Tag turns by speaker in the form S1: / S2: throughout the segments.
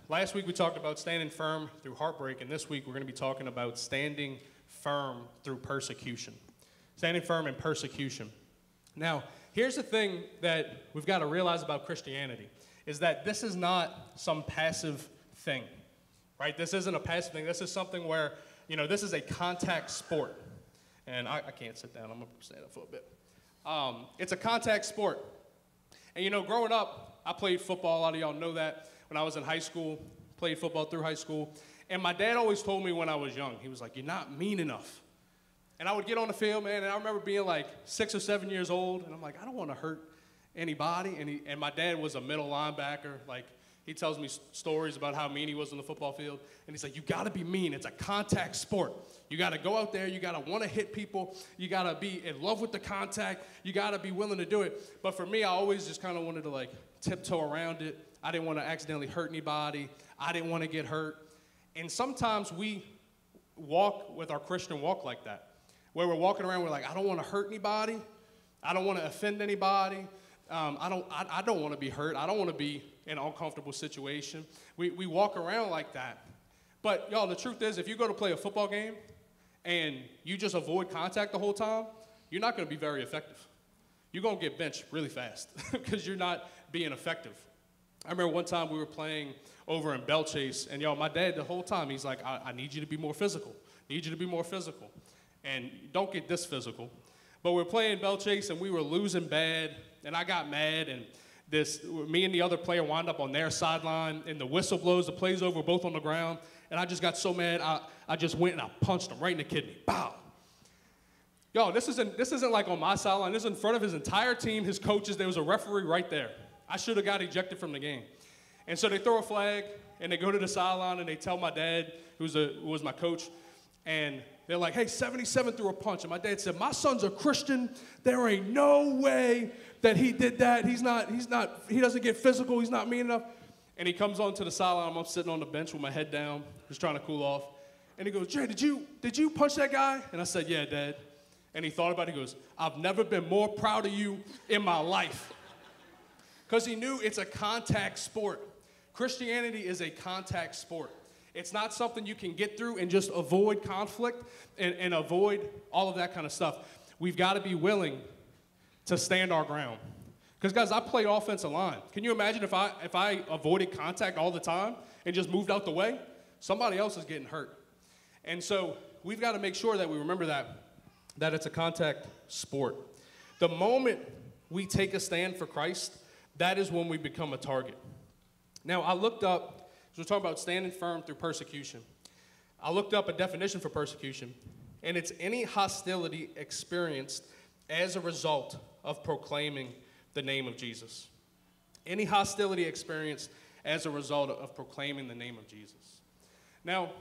S1: Last week we talked about standing firm through heartbreak, and this week we're going to be talking about standing firm through persecution. Standing firm in persecution. Now, here's the thing that we've got to realize about Christianity, is that this is not some passive thing, right? This isn't a passive thing. This is something where, this is a contact sport. And I can't sit down. I'm going to stand up for a bit. It's a contact sport. And, growing up, I played football. A lot of y'all know that. When I was in high school, played football through high school. And my dad always told me when I was young, he was like, "You're not mean enough." And I would get on the field, man, and I remember being like 6 or 7 years old, and I'm like, I don't want to hurt anybody. And my dad was a middle linebacker. Like, he tells me stories about how mean he was on the football field. And he's like, you got to be mean. It's a contact sport. You got to go out there. You got to want to hit people. You got to be in love with the contact. You got to be willing to do it. But for me, I always just kind of wanted to, like, tiptoe around it. I didn't want to accidentally hurt anybody. I didn't want to get hurt. And sometimes we walk with our Christian walk like that, where we're walking around, we're like, I don't want to hurt anybody. I don't want to offend anybody. I don't want to be hurt. I don't want to be in an uncomfortable situation. We walk around like that. But, y'all, the truth is, if you go to play a football game and you just avoid contact the whole time, you're not going to be very effective. You're going to get benched really fast because you're not being effective. I remember one time we were playing over in Bell Chase, and, y'all, my dad the whole time, he's like, I need you to be more physical. I need you to be more physical. And don't get this physical. But we're playing Bell Chase, and we were losing bad, and I got mad, and me and the other player wound up on their sideline, and the whistle blows, the play's over, both on the ground, and I just got so mad, I just went and I punched him right in the kidney. Bow. Y'all, this isn't like on my sideline. This is in front of his entire team, his coaches. There was a referee right there. I should have got ejected from the game. And so they throw a flag, and they go to the sideline, and they tell my dad, who was my coach, and they're like, hey, 77 threw a punch. And my dad said, my son's a Christian. There ain't no way that he did that. He doesn't get physical. He's not mean enough. And he comes onto the sideline. I'm sitting on the bench with my head down, just trying to cool off. And he goes, Jay, did you punch that guy? And I said, yeah, Dad. And he thought about it. He goes, I've never been more proud of you in my life. Because he knew it's a contact sport. Christianity is a contact sport. It's not something you can get through and just avoid conflict and avoid all of that kind of stuff. We've got to be willing to stand our ground. Because, guys, I played offensive line. Can you imagine if I avoided contact all the time and just moved out the way? Somebody else is getting hurt. And so we've got to make sure that we remember that it's a contact sport. The moment we take a stand for Christ, that is when we become a target. Now, I looked up, so we're talking about standing firm through persecution. I looked up a definition for persecution, and it's any hostility experienced as a result of proclaiming the name of Jesus. Any hostility experienced as a result of proclaiming the name of Jesus. Now,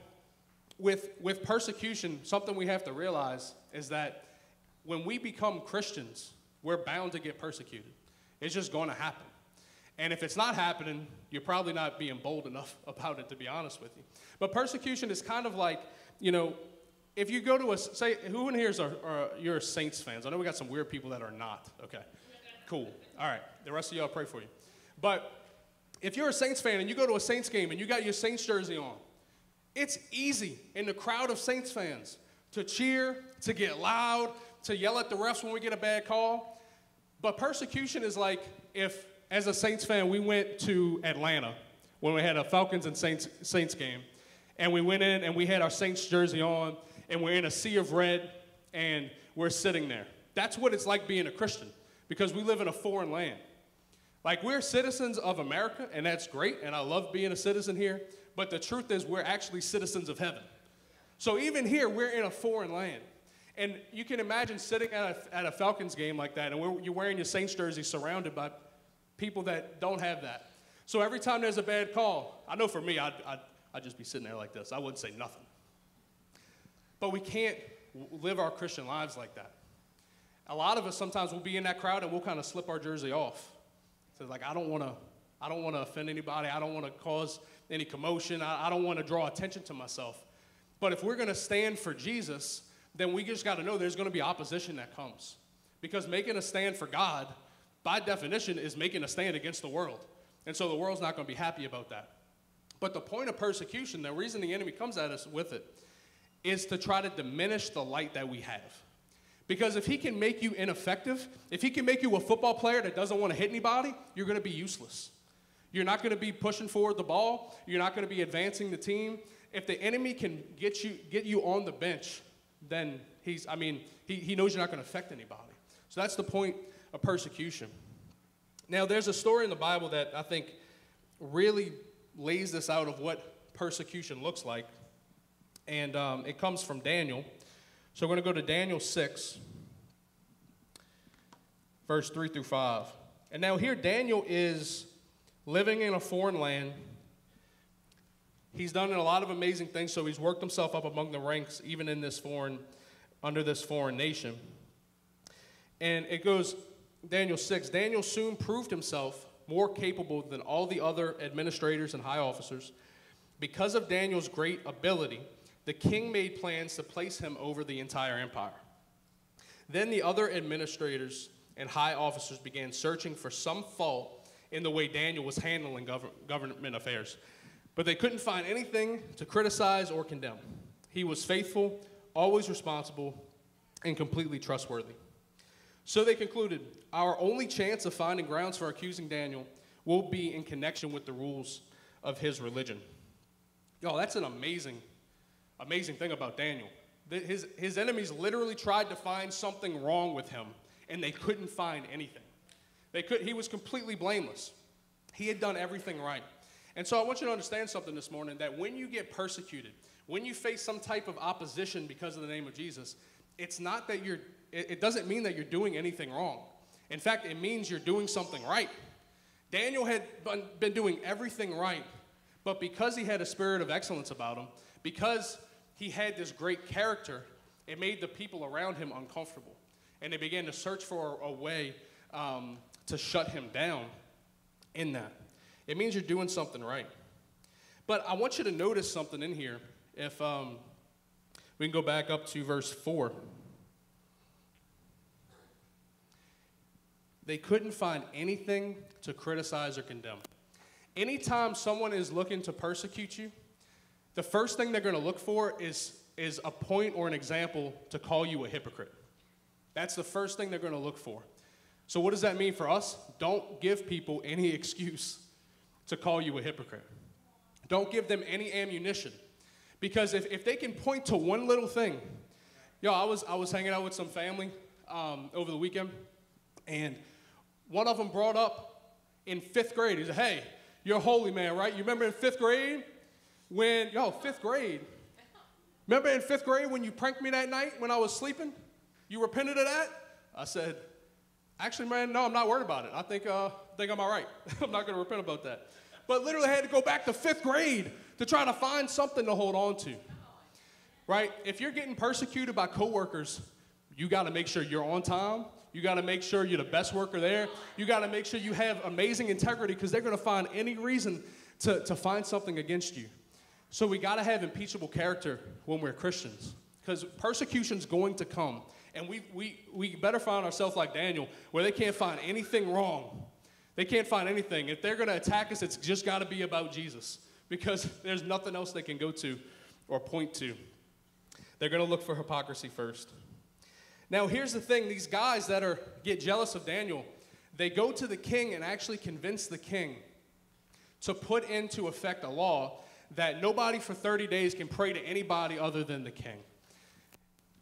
S1: with persecution, something we have to realize is that when we become Christians, we're bound to get persecuted. It's just going to happen. And if it's not happening, you're probably not being bold enough about it, to be honest with you. But persecution is kind of like, if you go to say, who in here you're Saints fans? I know we got some weird people that are not. Okay, cool. All right, the rest of y'all pray for you. But if you're a Saints fan and you go to a Saints game and you got your Saints jersey on, it's easy in the crowd of Saints fans to cheer, to get loud, to yell at the refs when we get a bad call. But persecution is like if, as a Saints fan, we went to Atlanta when we had a Falcons and Saints game, and we went in and we had our Saints jersey on, and we're in a sea of red, and we're sitting there. That's what it's like being a Christian, because we live in a foreign land. Like, we're citizens of America, and that's great, and I love being a citizen here, but the truth is we're actually citizens of heaven. So even here, we're in a foreign land. And you can imagine sitting at a Falcons game like that, and you're wearing your Saints jersey surrounded by people that don't have that. So every time there's a bad call, I know for me, I'd just be sitting there like this. I wouldn't say nothing. But we can't live our Christian lives like that. A lot of us sometimes will be in that crowd and we'll kind of slip our jersey off. So like, I don't want to offend anybody. I don't want to cause any commotion. I don't want to draw attention to myself. But if we're going to stand for Jesus, then we just got to know there's going to be opposition that comes. Because making a stand for God, by definition, is making a stand against the world. And so the world's not going to be happy about that. But the point of persecution, the reason the enemy comes at us with it, is to try to diminish the light that we have. Because if he can make you ineffective, if he can make you a football player that doesn't want to hit anybody, you're going to be useless. You're not going to be pushing forward the ball. You're not going to be advancing the team. If the enemy can get you on the bench, then he knows you're not going to affect anybody. So that's the point of persecution. Now, there's a story in the Bible that I think really lays this out of what persecution looks like. And it comes from Daniel. So we're going to go to Daniel 6, verse 3 through 5. And now here Daniel is living in a foreign land. He's done a lot of amazing things, so he's worked himself up among the ranks, even in this under this foreign nation. And it goes, Daniel 6, Daniel soon proved himself more capable than all the other administrators and high officers. Because of Daniel's great ability, the king made plans to place him over the entire empire. Then the other administrators and high officers began searching for some fault in the way Daniel was handling government affairs. But they couldn't find anything to criticize or condemn. He was faithful, always responsible, and completely trustworthy. So they concluded, our only chance of finding grounds for accusing Daniel will be in connection with the rules of his religion. Yo, that's an amazing thing about Daniel. His enemies literally tried to find something wrong with him, and they couldn't find anything. He was completely blameless. He had done everything right. And so I want you to understand something this morning, that when you get persecuted, when you face some type of opposition because of the name of Jesus, it's not that it doesn't mean that you're doing anything wrong. In fact, it means you're doing something right. Daniel had been doing everything right, but because he had a spirit of excellence about him, because he had this great character, it made the people around him uncomfortable. And they began to search for a way to shut him down in that. It means you're doing something right. But I want you to notice something in here. If we can go back up to verse 4. They couldn't find anything to criticize or condemn. Anytime someone is looking to persecute you, the first thing they're going to look for is a point or an example to call you a hypocrite. That's the first thing they're going to look for. So what does that mean for us? Don't give people any excuse to call you a hypocrite. Don't give them any ammunition. Because if they can point to one little thing. I was hanging out with some family over the weekend, and one of them brought up in 5th grade, he said, hey, you're a holy man, right? You remember in 5th grade when, 5th grade. Remember in 5th grade when you pranked me that night when I was sleeping? You repented of that? I said, actually, man, no, I'm not worried about it. I think I'm all right. I'm not going to repent about that. But literally I had to go back to 5th grade to try to find something to hold on to, right? If you're getting persecuted by coworkers, you got to make sure you're on time. You got to make sure you're the best worker there. You got to make sure you have amazing integrity, because they're going to find any reason to find something against you. So we got to have impeachable character when we're Christians, because persecution's going to come. And we better find ourselves like Daniel, where they can't find anything wrong. They can't find anything. If they're going to attack us, it's just got to be about Jesus, because there's nothing else they can go to or point to. They're going to look for hypocrisy first. Now, here's the thing. These guys that get jealous of Daniel, they go to the king and actually convince the king to put into effect a law that nobody for 30 days can pray to anybody other than the king.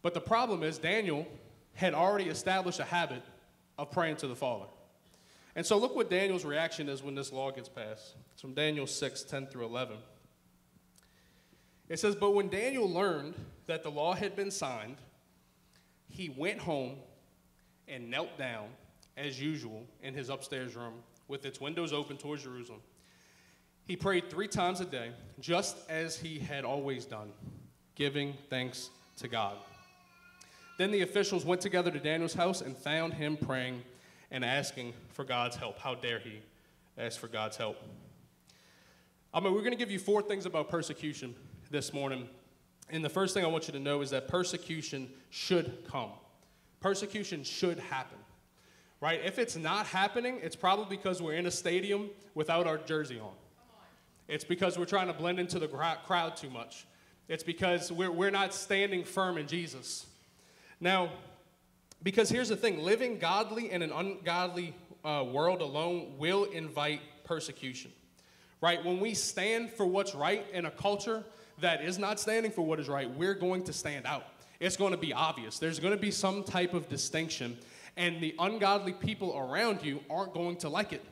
S1: But the problem is Daniel had already established a habit of praying to the Father. And so look what Daniel's reaction is when this law gets passed. It's from Daniel 6, 10 through 11. It says, but when Daniel learned that the law had been signed, he went home and knelt down, as usual, in his upstairs room with its windows open towards Jerusalem. He prayed 3 times a day, just as he had always done, giving thanks to God. Then the officials went together to Daniel's house and found him praying and asking for God's help. How dare he ask for God's help? We're going to give you 4 things about persecution this morning. And the first thing I want you to know is that persecution should come. Persecution should happen, right? If it's not happening, it's probably because we're in a stadium without our jersey on. It's because we're trying to blend into the crowd too much. It's because we're not standing firm in Jesus. Now, because here's the thing, living godly in an ungodly world alone will invite persecution, right? When we stand for what's right in a culture that is not standing for what is right, we're going to stand out. It's going to be obvious. There's going to be some type of distinction, and the ungodly people around you aren't going to like it.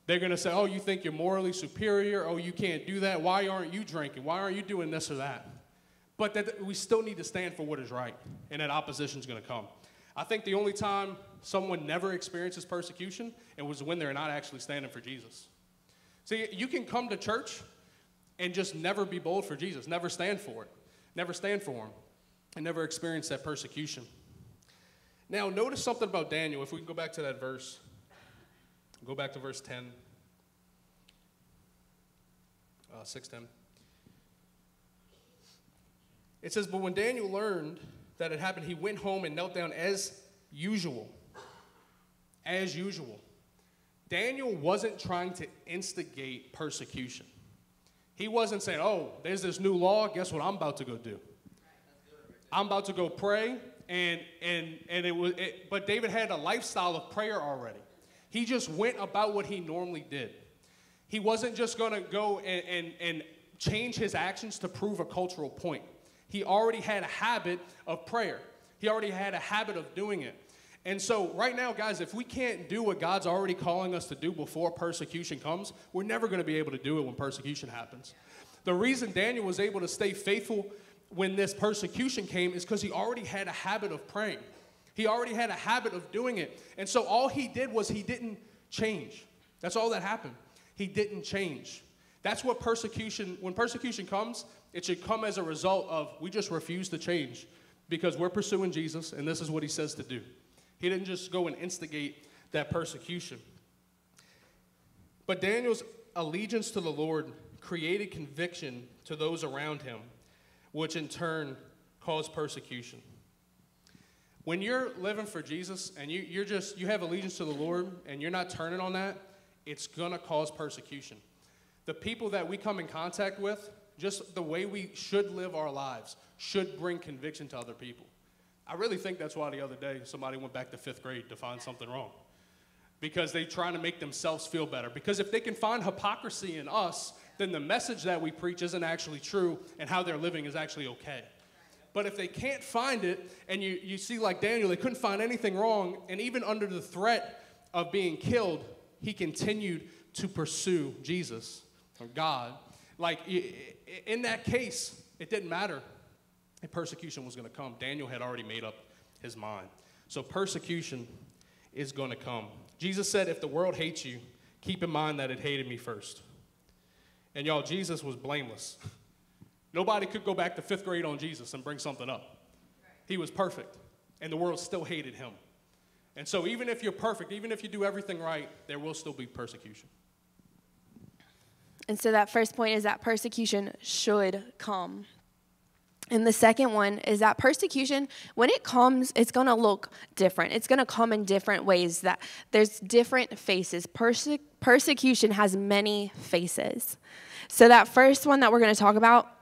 S1: They're going to say, oh, you think you're morally superior? Oh, you can't do that. Why aren't you drinking? Why aren't you doing this or that? But that we still need to stand for what is right, and that opposition is going to come. I think the only time someone never experiences persecution, it was when they're not actually standing for Jesus. See, you can come to church and just never be bold for Jesus, never stand for it, never stand for him, and never experience that persecution. Now, notice something about Daniel. If we can go back to that verse. Go back to verse 10. 6:10. It says, but when Daniel learned that it happened, he went home and knelt down as usual. As usual. Daniel wasn't trying to instigate persecution. He wasn't saying, oh, there's this new law. Guess what I'm about to go do? I'm about to go pray. But David had a lifestyle of prayer already. He just went about what he normally did. He wasn't just going to go and change his actions to prove a cultural point. He already had a habit of prayer. He already had a habit of doing it. And so right now, guys, if we can't do what God's already calling us to do before persecution comes, we're never going to be able to do it when persecution happens. The reason Daniel was able to stay faithful when this persecution came is because he already had a habit of praying. He already had a habit of doing it. And so all he did was he didn't change. That's all that happened. He didn't change. That's what persecution, when persecution comes, it should come as a result of we just refuse to change because we're pursuing Jesus and this is what he says to do. He didn't just go and instigate that persecution. But Daniel's allegiance to the Lord created conviction to those around him, which in turn caused persecution. When you're living for Jesus and you have allegiance to the Lord and you're not turning on that, it's going to cause persecution. The people that we come in contact with, just the way we should live our lives, should bring conviction to other people. I really think that's why the other day somebody went back to 5th grade to find something wrong. Because they're trying to make themselves feel better. Because if they can find hypocrisy in us, then the message that we preach isn't actually true and how they're living is actually okay. But if they can't find it, and you see like Daniel, they couldn't find anything wrong, and even under the threat of being killed, he continued to pursue Jesus, or God. Like, in that case, it didn't matter if persecution was going to come. Daniel had already made up his mind. So persecution is going to come. Jesus said, if the world hates you, keep in mind that it hated me first. And y'all, Jesus was blameless. Nobody could go back to 5th grade on Jesus and bring something up. He was perfect, and the world still hated him. And so even if you're perfect, even if you do everything right, there will still be persecution.
S2: And so that first point is that persecution should come. And the second one is that persecution, when it comes, it's going to look different. It's going to come in different ways. That there's different faces. Persecution has many faces. So that first one that we're going to talk about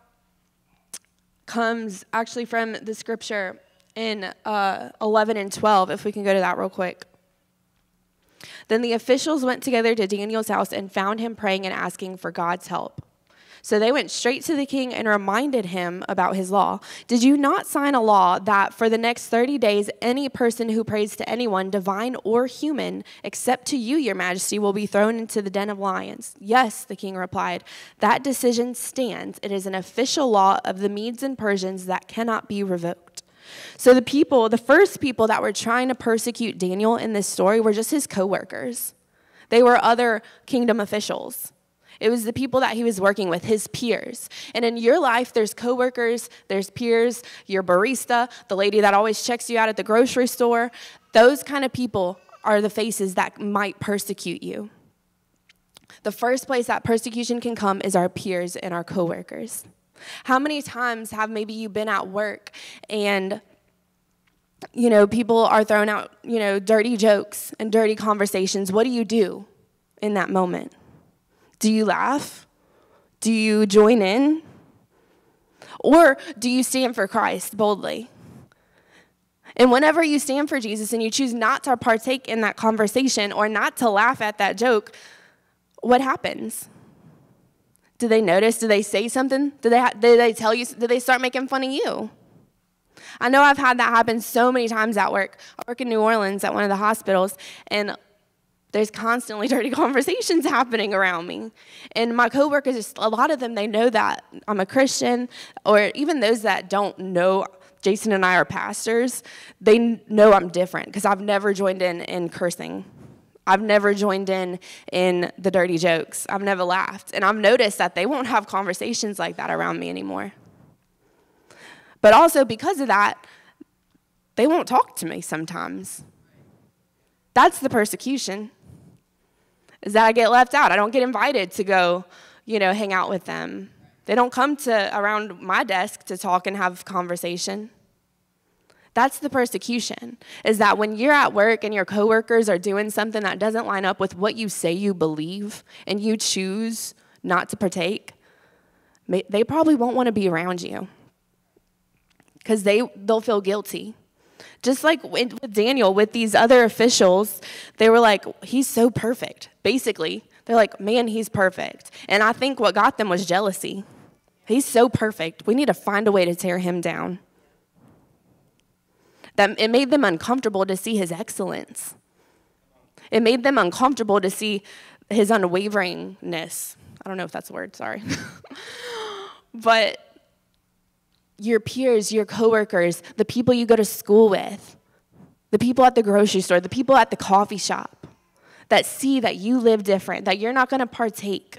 S2: comes actually from the scripture in 11 and 12, if we can go to that real quick. Then the officials went together to Daniel's house and found him praying and asking for God's help. So they went straight to the king and reminded him about his law. Did you not sign a law that for the next 30 days, any person who prays to anyone, divine or human, except to you, your majesty, will be thrown into the den of lions? Yes, the king replied. That decision stands. It is an official law of the Medes and Persians that cannot be revoked. So the first people that were trying to persecute Daniel in this story were just his co-workers. They were other kingdom officials. It was the people that he was working with, his peers. And in your life, there's coworkers, there's peers, your barista, the lady that always checks you out at the grocery store. Those kind of people are the faces that might persecute you. The first place that persecution can come is our peers and our coworkers. How many times have maybe you been at work and people are throwing out, dirty jokes and dirty conversations? What do you do in that moment? Do you laugh Do you join in? Or do you stand for Christ boldly? And whenever you stand for Jesus and you choose not to partake in that conversation or not to laugh at that joke, what happens? Do they notice? Do they say something? Do they tell you? Do they start making fun of you? I know I've had that happen so many times at work. I work in New Orleans at one of the hospitals, and there's constantly dirty conversations happening around me. And my coworkers, a lot of them, they know that I'm a Christian, or even those that don't know Jason and I are pastors, they know I'm different because I've never joined in cursing. I've never joined in the dirty jokes. I've never laughed. And I've noticed that they won't have conversations like that around me anymore. But also because of that, they won't talk to me sometimes. That's the persecution, is that I get left out. I don't get invited to go, hang out with them. They don't come to around my desk to talk and have conversation. That's the persecution, is that when you're at work and your coworkers are doing something that doesn't line up with what you say you believe and you choose not to partake, they probably won't want to be around you because they'll feel guilty. Just like with Daniel, with these other officials, they were like, he's so perfect. Basically, they're like, man, he's perfect. And I think what got them was jealousy. He's so perfect. We need to find a way to tear him down. That it made them uncomfortable to see his excellence. It made them uncomfortable to see his unwaveringness. I don't know if that's a word, sorry. But your peers, your coworkers, the people you go to school with, the people at the grocery store, the people at the coffee shop that see that you live different, that you're not going to partake.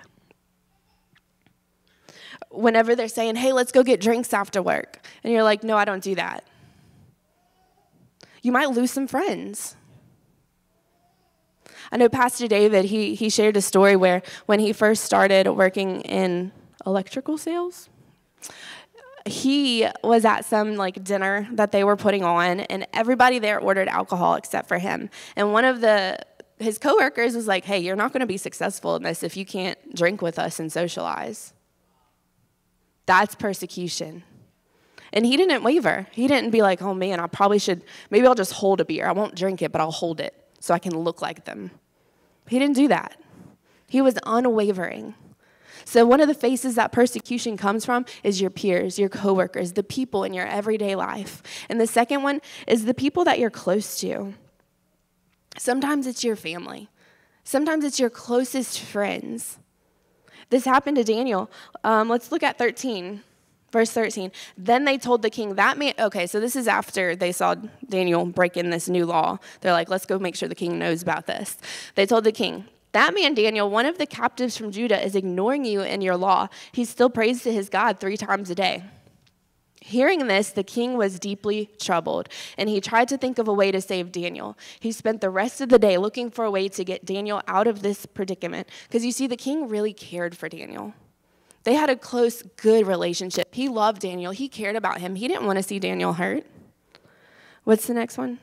S2: Whenever they're saying, hey, let's go get drinks after work, and you're like, no, I don't do that. You might lose some friends. I know Pastor David, he shared a story where when he first started working in electrical sales, he was at some dinner that they were putting on, and everybody there ordered alcohol except for him. And one of his coworkers was like, hey, you're not going to be successful in this if you can't drink with us and socialize. That's persecution. And he didn't waver. He didn't be like, oh man, I probably should, maybe I'll just hold a beer. I won't drink it, but I'll hold it so I can look like them. He didn't do that. He was unwavering. So one of the faces that persecution comes from is your peers, your coworkers, the people in your everyday life. And the second one is the people that you're close to. Sometimes it's your family. Sometimes it's your closest friends. This happened to Daniel. Let's look at 13. Verse 13, then they told the king, that man, okay, so this is after they saw Daniel break in this new law. They're like, let's go make sure the king knows about this. They told the king, that man Daniel, one of the captives from Judah, is ignoring you and your law. He still prays to his God 3 times a day. Hearing this, the king was deeply troubled, and he tried to think of a way to save Daniel. He spent the rest of the day looking for a way to get Daniel out of this predicament, because you see, the king really cared for Daniel. They had a close, good relationship. He loved Daniel. He cared about him. He didn't want to see Daniel hurt. What's the next one?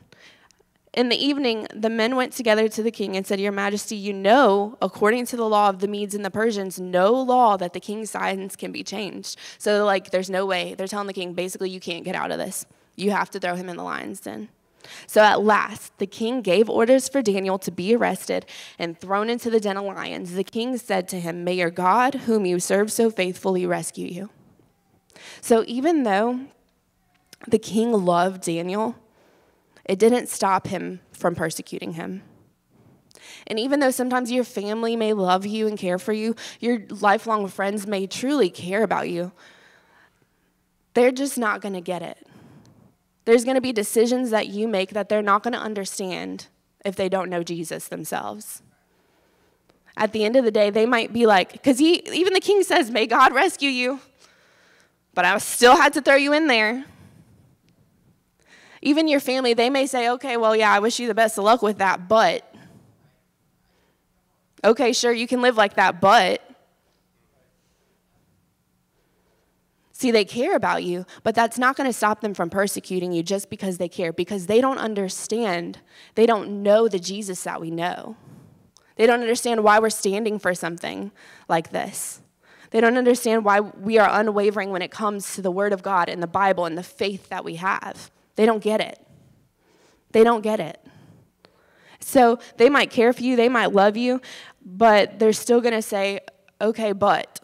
S2: In the evening, the men went together to the king and said, Your Majesty, you know, according to the law of the Medes and the Persians, no law that the king's signs can be changed. So, there's no way. They're telling the king, basically, you can't get out of this. You have to throw him in the lion's den. So at last, the king gave orders for Daniel to be arrested and thrown into the den of lions. The king said to him, May your God, whom you serve so faithfully, rescue you. So even though the king loved Daniel, it didn't stop him from persecuting him. And even though sometimes your family may love you and care for you, your lifelong friends may truly care about you, they're just not going to get it. There's going to be decisions that you make that they're not going to understand if they don't know Jesus themselves. At the end of the day, they might be like, because even the king says, may God rescue you, but I still had to throw you in there. Even your family, they may say, okay, well, yeah, I wish you the best of luck with that, but, okay, sure, you can live like that, but. See, they care about you, but that's not going to stop them from persecuting you just because they care, because they don't understand. They don't know the Jesus that we know. They don't understand why we're standing for something like this. They don't understand why we are unwavering when it comes to the Word of God and the Bible and the faith that we have. They don't get it. They don't get it. So they might care for you, they might love you, but they're still going to say, okay, but.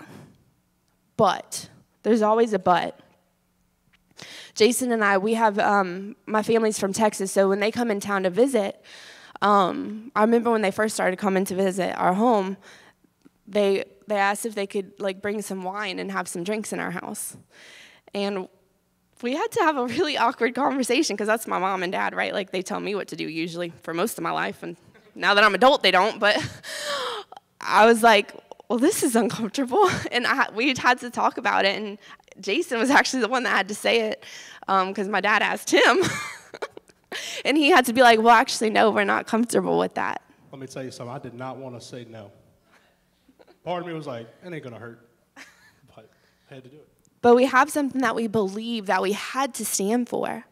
S2: There's always a but. Jason and I, we have, my family's from Texas, so when they come in town to visit, I remember when they first started coming to visit our home, they asked if they could like bring some wine and have some drinks in our house. And we had to have a really awkward conversation because that's my mom and dad, right? Like they tell me what to do usually for most of my life. And now that I'm adult, they don't. But I was like, well, this is uncomfortable. And we had to talk about it. And Jason was actually the one that had to say it because my dad asked him. And he had to be like, well, actually, no, we're not comfortable with that.
S1: Let me tell you something. I did not want to say no. Part of me was like, it ain't going to hurt. But I had to do it.
S2: But we have something that we believe that we had to stand for.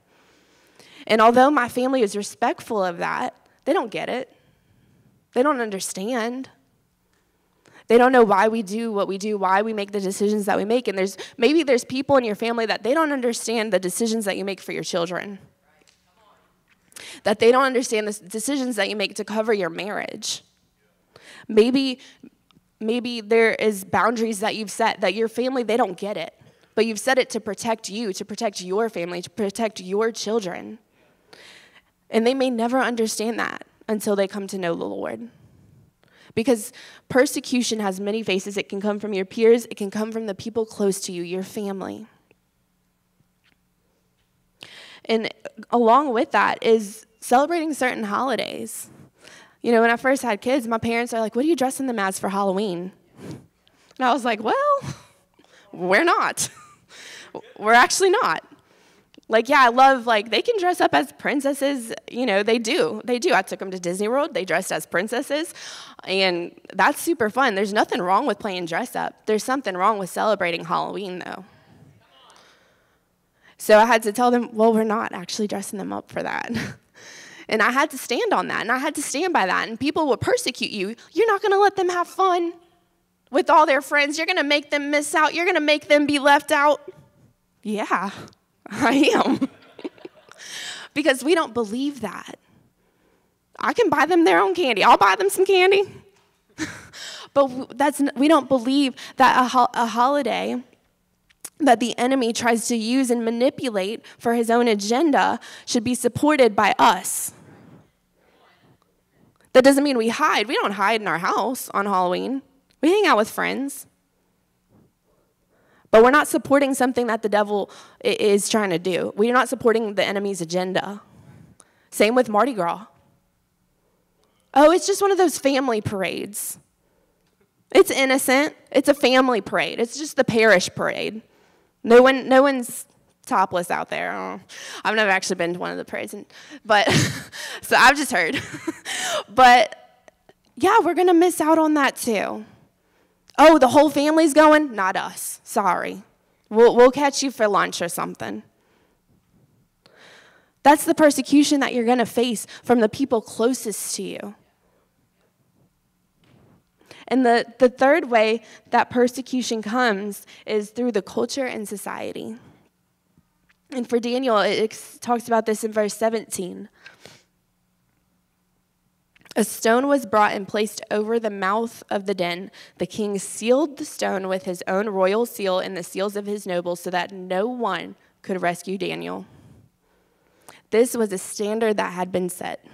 S2: And although my family is respectful of that, they don't get it. They don't understand. They don't know why we do what we do, why we make the decisions that we make. And maybe there's people in your family that they don't understand the decisions that you make for your children. That they don't understand the decisions that you make to cover your marriage. Maybe there is boundaries that you've set that your family, they don't get it. But you've set it to protect you, to protect your family, to protect your children. And they may never understand that until they come to know the Lord. Because persecution has many faces. It can come from your peers. It can come from the people close to you, your family. And along with that is celebrating certain holidays. You know, when I first had kids, my parents are like, what are you dressing them as for Halloween? And I was like, well, we're not. We're actually not. Like, yeah, I love, like, they can dress up as princesses. You know, they do. They do. I took them to Disney World. They dressed as princesses. And that's super fun. There's nothing wrong with playing dress up. There's something wrong with celebrating Halloween, though. So I had to tell them, well, we're not actually dressing them up for that. And I had to stand on that, and I had to stand by that. And people will persecute you. You're not going to let them have fun with all their friends. You're going to make them miss out. You're going to make them be left out. Yeah, I am. Because we don't believe that. I can buy them their own candy. I'll buy them some candy. But we don't believe that a holiday that the enemy tries to use and manipulate for his own agenda should be supported by us. That doesn't mean we hide. We don't hide in our house on Halloween. We hang out with friends. But we're not supporting something that the devil is trying to do. We're not supporting the enemy's agenda. Same with Mardi Gras. Oh, it's just one of those family parades. It's innocent. It's a family parade. It's just the parish parade. No one's topless out there. Oh, I've never actually been to one of the parades, but so I've just heard. But yeah, we're gonna miss out on that too. Oh, the whole family's going? Not us. Sorry. We'll catch you for lunch or something. That's the persecution that you're gonna face from the people closest to you. And the third way that persecution comes is through the culture and society. And for Daniel, it talks about this in verse 17. A stone was brought and placed over the mouth of the den. The king sealed the stone with his own royal seal and the seals of his nobles so that no one could rescue Daniel. This was a standard that had been set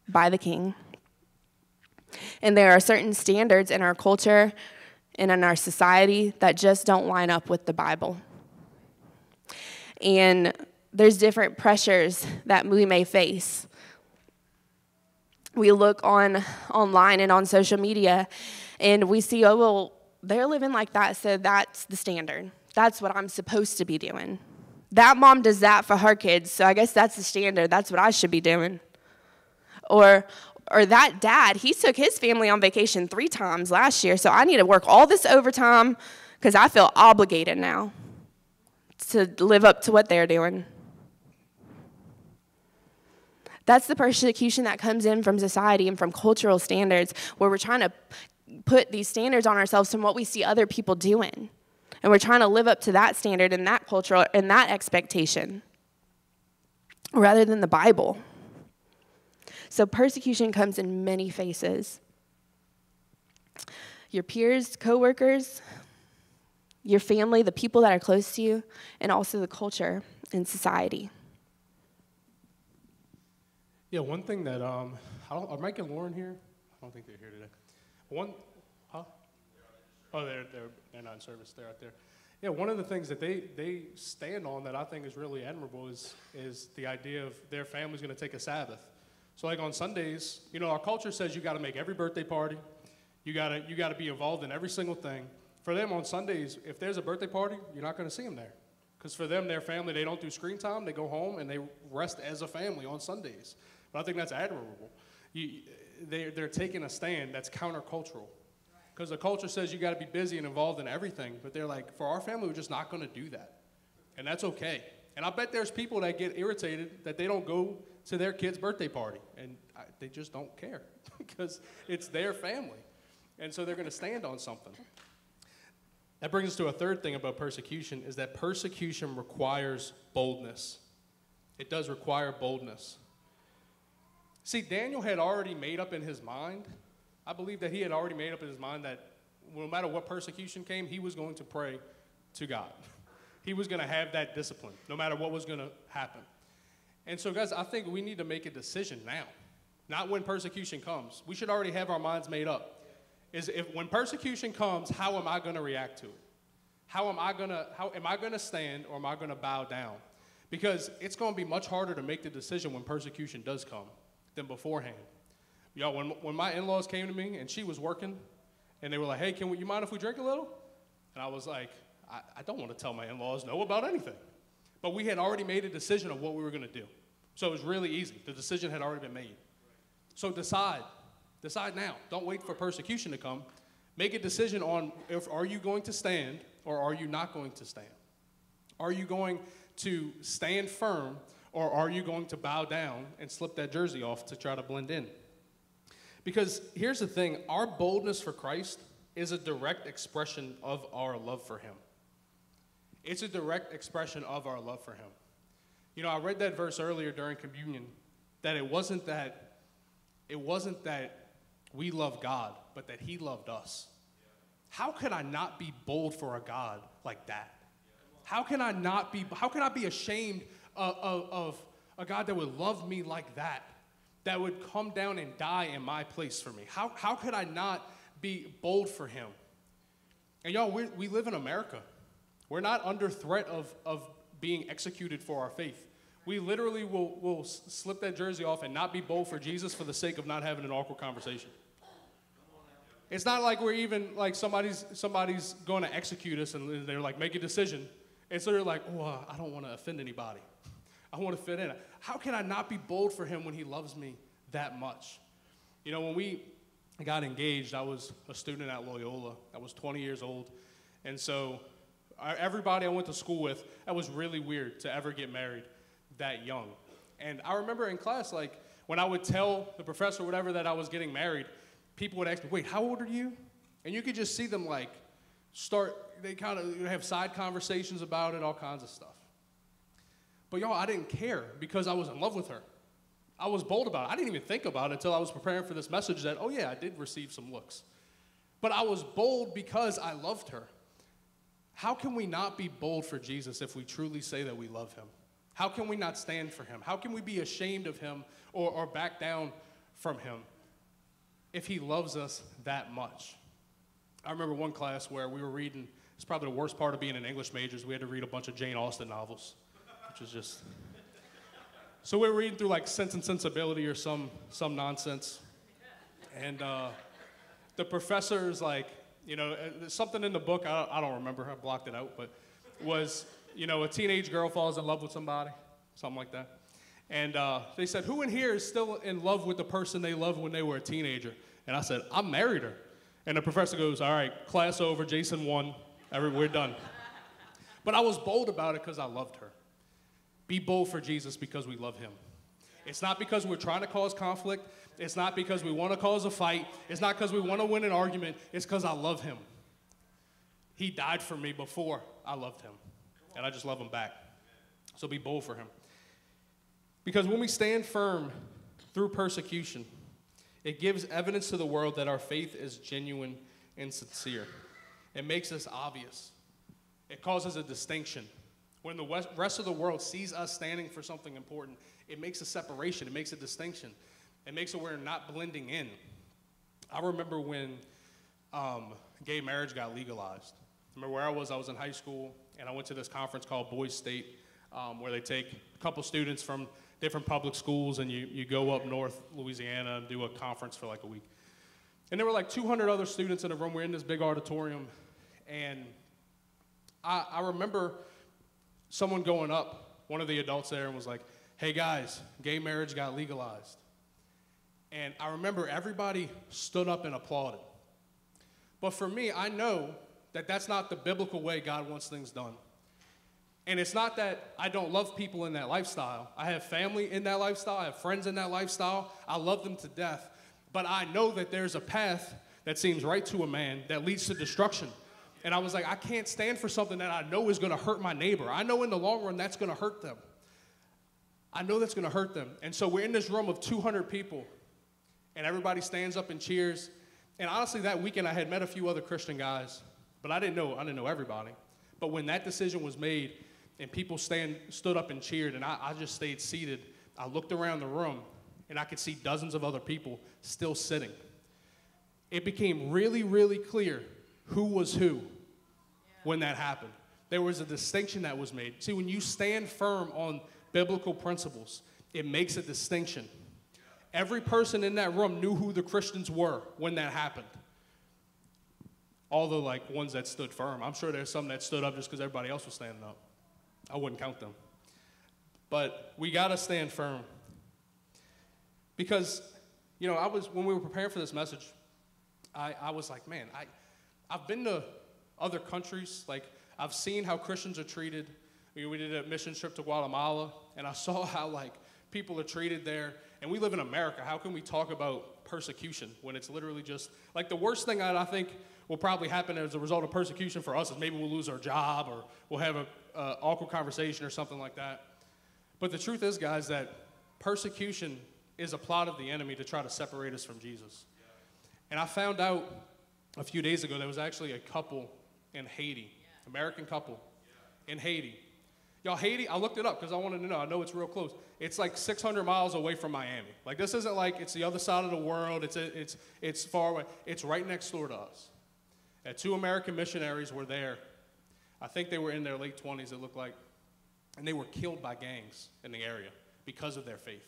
S2: by the king. And there are certain standards in our culture and in our society that just don't line up with the Bible. And there's different pressures that we may face. We look online and on social media, and we see, oh, well, they're living like that, so that's the standard. That's what I'm supposed to be doing. That mom does that for her kids, so I guess that's the standard. That's what I should be doing. Or that dad, he took his family on vacation 3 times last year, so I need to work all this overtime because I feel obligated now to live up to what they're doing. That's the persecution that comes in from society and from cultural standards where we're trying to put these standards on ourselves from what we see other people doing. And we're trying to live up to that standard and that culture and that expectation rather than the Bible. So persecution comes in many faces. Your peers, coworkers, your family, the people that are close to you, and also the culture and society.
S1: Yeah, one thing that, are Mike and Lauren here? I don't think they're here today. Oh, they're not in service. They're out there. Yeah, one of the things that they stand on that I think is really admirable is the idea of their family's going to take a Sabbath. So like on Sundays, our culture says you got to make every birthday party. You got to be involved in every single thing. For them on Sundays, if there's a birthday party, you're not going to see them there. Because for them, their family, they don't do screen time. They go home and they rest as a family on Sundays. But I think that's admirable. They're taking a stand that's countercultural. Because the culture says you got to be busy and involved in everything. But they're like, for our family, we're just not going to do that. And that's okay. And I bet there's people that get irritated that they don't go to their kid's birthday party. And they just don't care because it's their family. And so they're going to stand on something. That brings us to a third thing about persecution, is that persecution requires boldness. It does require boldness. See, Daniel had already made up in his mind, I believe that he had already made up in his mind that no matter what persecution came, he was going to pray to God. He was going to have that discipline, no matter what was going to happen. And so, guys, I think we need to make a decision now, not when persecution comes. We should already have our minds made up. When persecution comes, how am I going to react to it? How am I going to stand, or am I going to bow down? Because it's going to be much harder to make the decision when persecution does come than beforehand. Y'all, when my in-laws came to me and she was working, and they were like, "Hey, you mind if we drink a little?" And I was like, I don't want to tell my in-laws no about anything. But we had already made a decision of what we were going to do. So it was really easy. The decision had already been made. So decide. Decide now. Don't wait for persecution to come. Make a decision on are you going to stand or are you not going to stand? Are you going to stand firm or are you going to bow down and slip that jersey off to try to blend in? Because here's the thing, our boldness for Christ is a direct expression of our love for him. It's a direct expression of our love for him. I read that verse earlier during communion, that it wasn't that we love God, but that he loved us. How could I not be bold for a God like that? How can I be ashamed of a God that would love me like that would come down and die in my place for me? How could I not be bold for him? And y'all, we live in America. We're not under threat of being executed for our faith. We literally will slip that jersey off and not be bold for Jesus for the sake of not having an awkward conversation. It's not like we're even like somebody's going to execute us and they're like, make a decision. And so they're like, oh, I don't want to offend anybody. I want to fit in. How can I not be bold for him when he loves me that much? When we got engaged, I was a student at Loyola. I was 20 years old. And so everybody I went to school with, that was really weird to ever get married that young. And I remember in class, like, when I would tell the professor or whatever that I was getting married, people would ask me, wait, how old are you? And you could just see them, like, they kind of have side conversations about it, all kinds of stuff. But y'all, I didn't care because I was in love with her. I was bold about it. I didn't even think about it until I was preparing for this message that, oh yeah, I did receive some looks. But I was bold because I loved her. How can we not be bold for Jesus if we truly say that we love him? How can we not stand for him? How can we be ashamed of him or back down from him if he loves us that much? I remember one class where we were reading, it's probably the worst part of being an English major, is we had to read a bunch of Jane Austen novels, which is just... So we were reading through like Sense and Sensibility or some nonsense. And the professor is like, something in the book, I don't remember, I blocked it out, but was, a teenage girl falls in love with somebody, something like that. And they said, who in here is still in love with the person they loved when they were a teenager? And I said, I married her. And the professor goes, all right, class over, Jason won, we're done. But I was bold about it because I loved her. Be bold for Jesus because we love him. It's not because we're trying to cause conflict. It's not because we want to cause a fight. It's not because we want to win an argument. It's because I love him. He died for me before I loved him, and I just love him back. So be bold for him. Because when we stand firm through persecution, it gives evidence to the world that our faith is genuine and sincere. It makes us obvious. It causes a distinction. When the rest of the world sees us standing for something important, it makes a separation. It makes a distinction. It makes it we're not blending in. I remember when gay marriage got legalized. I remember where I was in high school, and I went to this conference called Boys State, where they take a couple students from different public schools, and you go up north Louisiana and do a conference for like a week. And there were like 200 other students in the room. We're in this big auditorium, and I remember someone going up, one of the adults there, and was like, "Hey guys, gay marriage got legalized." And I remember everybody stood up and applauded. But for me, I know that that's not the biblical way God wants things done. And it's not that I don't love people in that lifestyle. I have family in that lifestyle. I have friends in that lifestyle. I love them to death. But I know that there's a path that seems right to a man that leads to destruction. And I was like, I can't stand for something that I know is going to hurt my neighbor. I know in the long run that's going to hurt them. I know that's going to hurt them. And so we're in this room of 200 people, and everybody stands up and cheers. And honestly, that weekend I had met a few other Christian guys, but I didn't know everybody. But when that decision was made and people stood up and cheered, and I just stayed seated, I looked around the room, and I could see dozens of other people still sitting. It became really, really clear who was who when that happened. There was a distinction that was made. See, when you stand firm on biblical principles, it makes a distinction. Every person in that room knew who the Christians were when that happened. All the ones that stood firm. I'm sure there's some that stood up just because everybody else was standing up. I wouldn't count them. But we got to stand firm. Because, when we were preparing for this message, I was like, man, I've been to other countries. I've seen how Christians are treated. We did a mission trip to Guatemala, and I saw how, people are treated there. And we live in America. How can we talk about persecution when it's literally just, the worst thing I think will probably happen as a result of persecution for us is maybe we'll lose our job or we'll have an awkward conversation or something like that. But the truth is, guys, that persecution is a plot of the enemy to try to separate us from Jesus. And I found out a few days ago there was actually a couple in Haiti, American couple in Haiti. Y'all, Haiti, I looked it up because I wanted to know. I know it's real close. It's 600 miles away from Miami. This isn't it's the other side of the world. It's far away. It's right next door to us. And 2 American missionaries were there. I think they were in their late 20s, it looked like. And they were killed by gangs in the area because of their faith.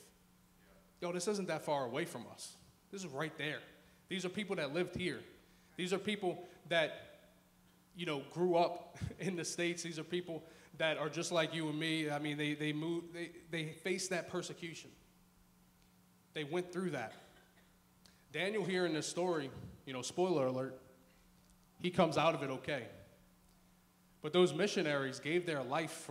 S1: Yo, this isn't that far away from us. This is right there. These are people that lived here. These are people that, grew up in the States. These are people that are just like you and me. I mean, they faced that persecution. They went through that. Daniel here in this story, spoiler alert, he comes out of it okay. But those missionaries gave their life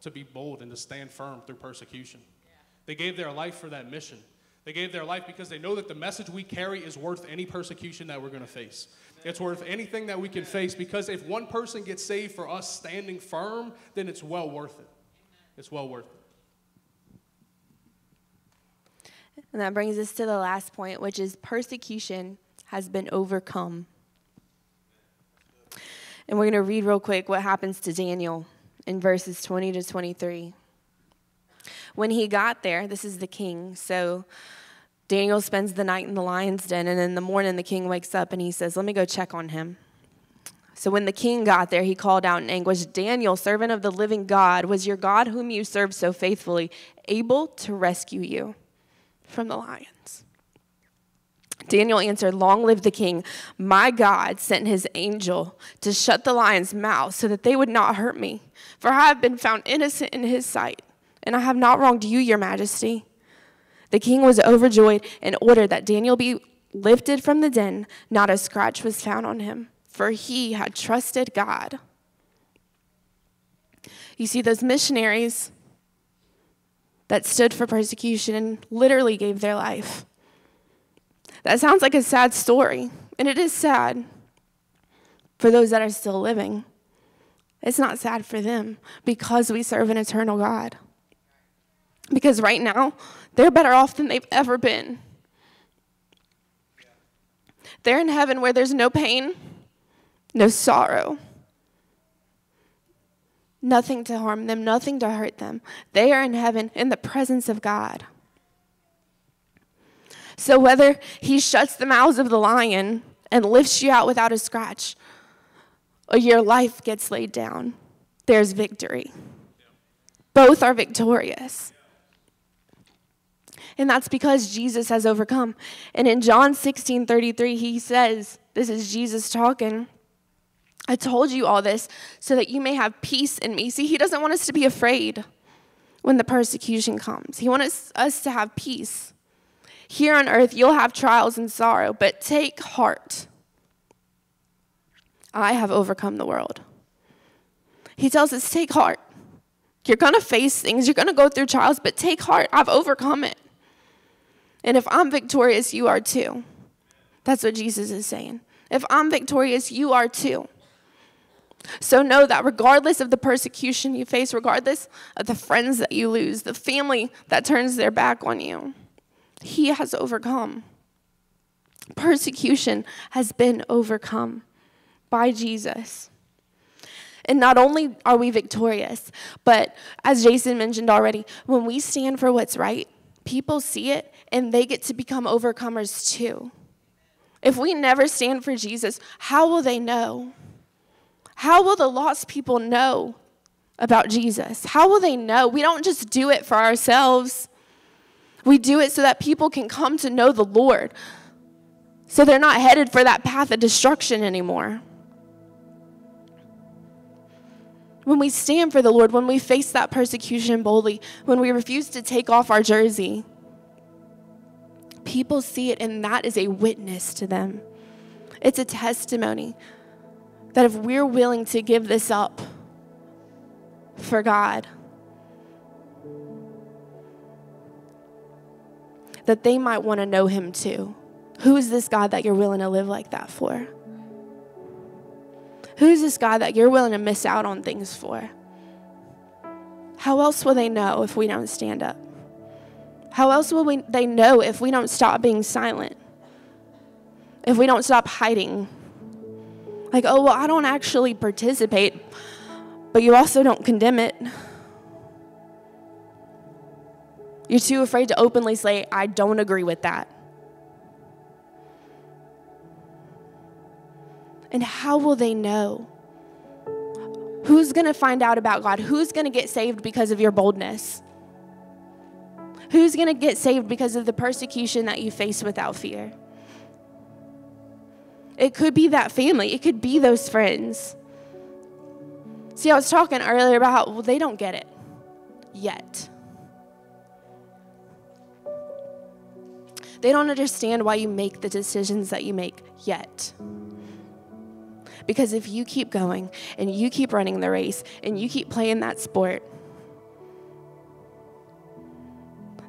S1: to be bold and to stand firm through persecution. Yeah. They gave their life for that mission. They gave their life because they know that the message we carry is worth any persecution that we're going to face. It's worth anything that we can face, because if one person gets saved for us standing firm, then it's well worth it. It's well worth it.
S2: And that brings us to the last point, which is persecution has been overcome. And we're going to read real quick what happens to Daniel in verses 20 to 23. When he got there, this is the king, so Daniel spends the night in the lion's den, and in the morning the king wakes up and he says, let me go check on him. So when the king got there, he called out in anguish, Daniel, servant of the living God, was your God whom you served so faithfully able to rescue you from the lions? Daniel answered, long live the king. My God sent his angel to shut the lions' mouths so that they would not hurt me. For I have been found innocent in his sight, and I have not wronged you, your majesty. The king was overjoyed and ordered that Daniel be lifted from the den. Not a scratch was found on him, for he had trusted God. You see, those missionaries, that stood for persecution and literally gave their life. That sounds like a sad story, and it is sad for those that are still living. It's not sad for them because we serve an eternal God. Because right now, they're better off than they've ever been. They're in heaven where there's no pain, no sorrow, nothing to harm them, nothing to hurt them. They are in heaven in the presence of God. So whether he shuts the mouths of the lion and lifts you out without a scratch, or your life gets laid down, there's victory. Both are victorious. And that's because Jesus has overcome. And in John 16:33, he says, this is Jesus talking, I told you all this so that you may have peace in me. See, he doesn't want us to be afraid when the persecution comes. He wants us to have peace. Here on earth, you'll have trials and sorrow, but take heart. I have overcome the world. He tells us, take heart. You're going to face things. You're going to go through trials, but take heart. I've overcome it. And if I'm victorious, you are too. That's what Jesus is saying. If I'm victorious, you are too. So know that regardless of the persecution you face, regardless of the friends that you lose, the family that turns their back on you, he has overcome. Persecution has been overcome by Jesus. And not only are we victorious, but as Jason mentioned already, when we stand for what's right, people see it and they get to become overcomers too. If we never stand for Jesus, how will they know? How will the lost people know about Jesus? How will they know? We don't just do it for ourselves. We do it so that people can come to know the Lord, so they're not headed for that path of destruction anymore. When we stand for the Lord, when we face that persecution boldly, when we refuse to take off our jersey, people see it, and that is a witness to them. It's a testimony that if we're willing to give this up for God, that they might want to know him too. Who is this God that you're willing to live like that for? Who's this God that you're willing to miss out on things for? How else will they know if we don't stand up? How else will they know if we don't stop being silent? If we don't stop hiding? Like, oh, well, I don't actually participate, but you also don't condemn it. You're too afraid to openly say, I don't agree with that. And how will they know? Who's going to find out about God? Who's going to get saved because of your boldness? Who's going to get saved because of the persecution that you face without fear? It could be that family. It could be those friends. See, I was talking earlier about how, well, they don't get it yet. They don't understand why you make the decisions that you make yet. Because if you keep going and you keep running the race and you keep playing that sport,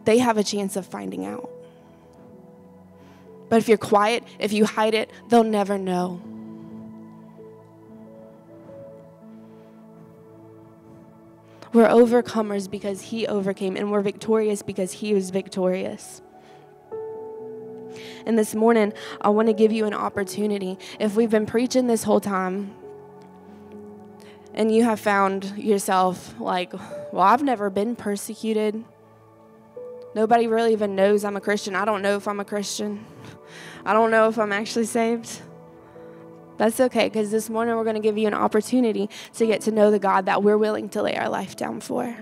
S2: they have a chance of finding out. But if you're quiet, if you hide it, they'll never know. We're overcomers because he overcame, and we're victorious because he was victorious. And this morning, I want to give you an opportunity. If we've been preaching this whole time, and you have found yourself like, well, I've never been persecuted. Nobody really even knows I'm a Christian. I don't know if I'm a Christian. I don't know if I'm actually saved. That's okay, because this morning we're going to give you an opportunity to get to know the God that we're willing to lay our life down for.